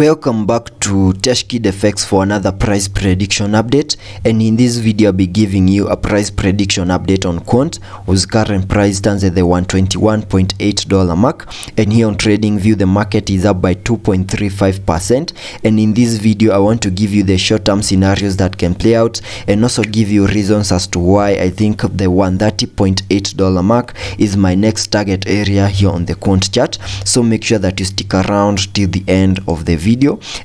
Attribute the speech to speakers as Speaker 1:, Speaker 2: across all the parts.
Speaker 1: Welcome back to Teshkid FX for another price prediction update, and in this video I'll be giving you a price prediction update on Quant, whose current price stands at the $121.8 mark, and here on TradingView the market is up by 2.35%. And in this video I want to give you the short-term scenarios that can play out, and also give you reasons as to why I think the $130.8 mark is my next target area here on the Quant chart. So make sure that you stick around till the end of the video,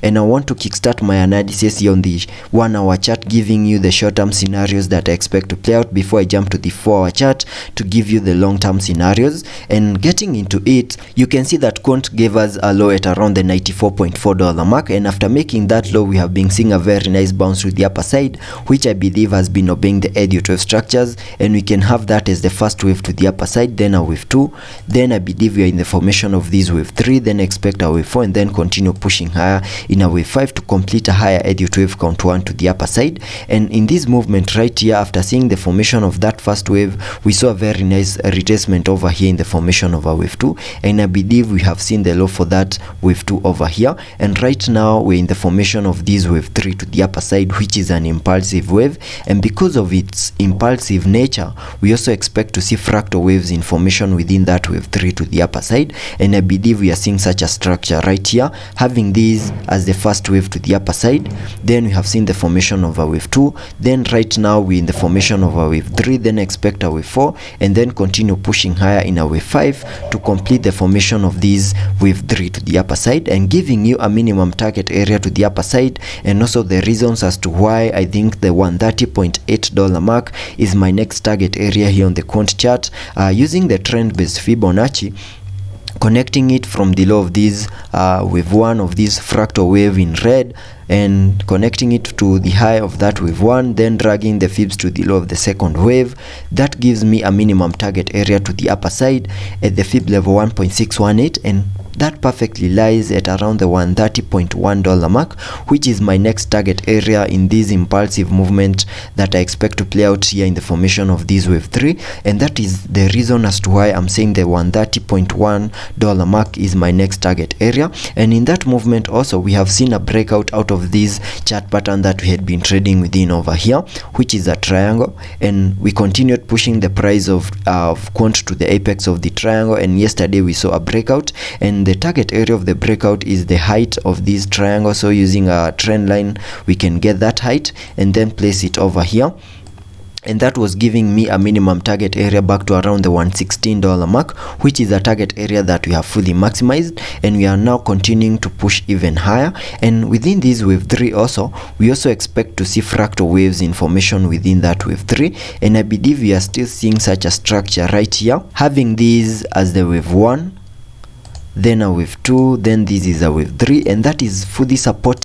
Speaker 1: and I want to kickstart my analysis here on the 1 hour chart, giving you the short-term scenarios that I expect to play out before I jump to the 4 hour chart to give you the long-term scenarios. And getting into it, you can see that Quant gave us a low at around the $94.4 mark, and after making that low we have been seeing a very nice bounce to the upper side, which I believe has been obeying the Elliot wave structures, and we can have that as the first wave to the upper side, then a wave 2, then I believe we are in the formation of this wave 3, then expect a wave 4, and then continue pushing higher in a wave 5 to complete a higher Elliot wave count 1 to the upper side. And in this movement right here, after seeing the formation of that first wave, we saw a very nice retracement over here in the formation of a wave 2, and I believe we have seen the low for that wave 2 over here, and right now we're in the formation of this wave 3 to the upper side, which is an impulsive wave, and because of its impulsive nature we also expect to see fractal waves in formation within that wave 3 to the upper side, and I believe we are seeing such a structure right here, having this as the first wave to the upper side, then we have seen the formation of a wave 2, then right now we're in the formation of a wave 3, then expect a wave 4, and then continue pushing higher in a wave 5 to complete the formation of this wave 3 to the upper side, and giving you a minimum target area to the upper side, and also the reasons as to why I think the $130.8 mark is my next target area here on the Quant chart, using the trend based Fibonacci, connecting it from the low of this wave 1 of this fractal wave in red, and connecting it to the high of that wave 1, then dragging the fibs to the low of the second wave. That gives me a minimum target area to the upper side at the fib level 1.618, and that perfectly lies at around the $130.1 mark, which is my next target area in this impulsive movement that I expect to play out here in the formation of this wave 3, and that is the reason as to why I'm saying the $130.1 mark is my next target area. And in that movement also we have seen a breakout out of this chart pattern that we had been trading within over here, which is a triangle, and we continued pushing the price of Quant to the apex of the triangle, and yesterday we saw a breakout, and the target area of the breakout is the height of this triangle. So using a trend line we can get that height and then place it over here, and that was giving me a minimum target area back to around the $116 mark, which is a target area that we have fully maximized, and we are now continuing to push even higher. And within this wave 3 also we also expect to see fractal waves in formation within that wave 3, and I believe we are still seeing such a structure right here, having this as the wave 1, then a wave 2, then this is a wave 3, and that is fully supported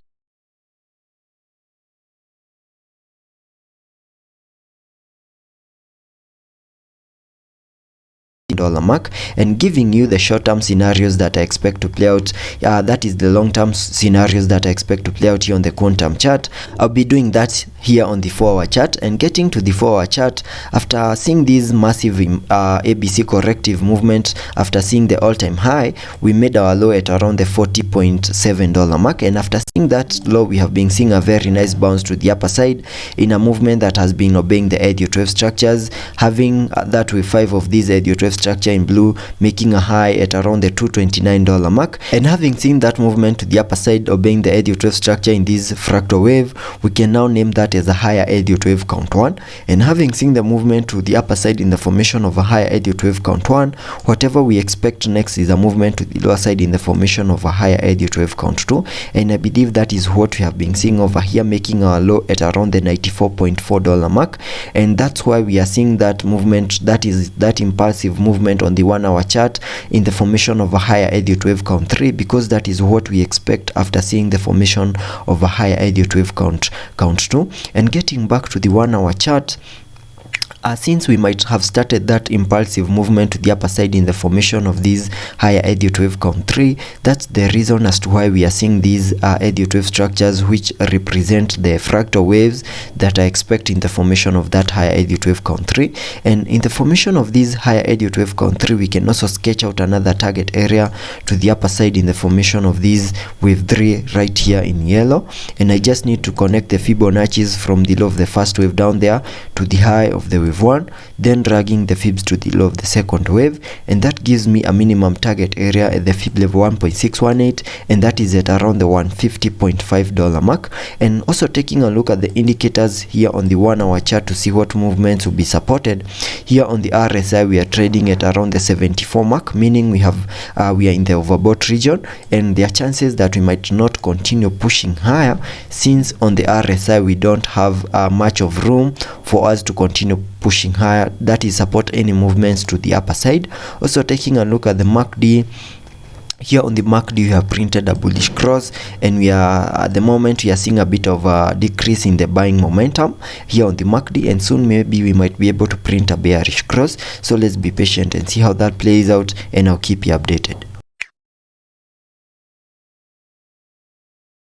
Speaker 1: mark, and giving you the short-term scenarios that I expect to play out. That is the long-term scenarios that I expect to play out here on the quantum chart. I'll be doing that here on the 4-hour chart, and getting to the 4-hour chart, after seeing this massive ABC corrective movement, after seeing the all-time high, we made our low at around the $40.7 mark, and after seeing that low we have been seeing a very nice bounce to the upper side in a movement that has been obeying the Elliot wave structures, having that wave 5 of this Elliot wave structure in blue making a high at around the $229 mark, and having seen that movement to the upper side obeying the Elliot wave structure in this fractal wave, we can now name that as a higher Elliot wave count 1, and having seen the movement to the upper side in the formation of a higher Elliot wave count 1, whatever we expect next is a movement to the lower side in the formation of a higher Elliot wave count 2, and I believe that is what we have been seeing over here, making our low at around the $94.4 mark, and that's why we are seeing that movement, that is that impulsive movement on the 1 hour chart in the formation of a higher Elliot wave count 3, because that is what we expect after seeing the formation of a higher Elliot wave count 2. And getting back to the 1 hour chart, Since we might have started that impulsive movement to the upper side in the formation of these higher Elliott wave count 3, that's the reason as to why we are seeing these Elliott wave structures, which represent the fractal waves that are expecting the formation of that higher Elliott wave count 3. And in the formation of these higher Elliott wave count 3, we can also sketch out another target area to the upper side in the formation of these wave 3 right here in yellow. And I just need to connect the Fibonacci's from the low of the first wave down there to the high of the wave 1, then dragging the fibs to the low of the second wave, and that gives me a minimum target area at the fib level 1.618, and that is at around the $150.5 mark. And also taking a look at the indicators here on the 1 hour chart to see what movements will be supported. Here on the RSI we are trading at around the 74 mark, meaning we are in the overbought region, and there are chances that we might not continue pushing higher, since on the RSI we don't have much of room for us to continue pushing higher, that is support any movements to the upper side. Also taking a look at the MACD. Here on the MACD we have printed a bullish cross, and we are at the moment we are seeing a bit of a decrease in the buying momentum here on the MACD, and soon maybe we might be able to print a bearish cross. So let's be patient and see how that plays out, and I'll keep you updated.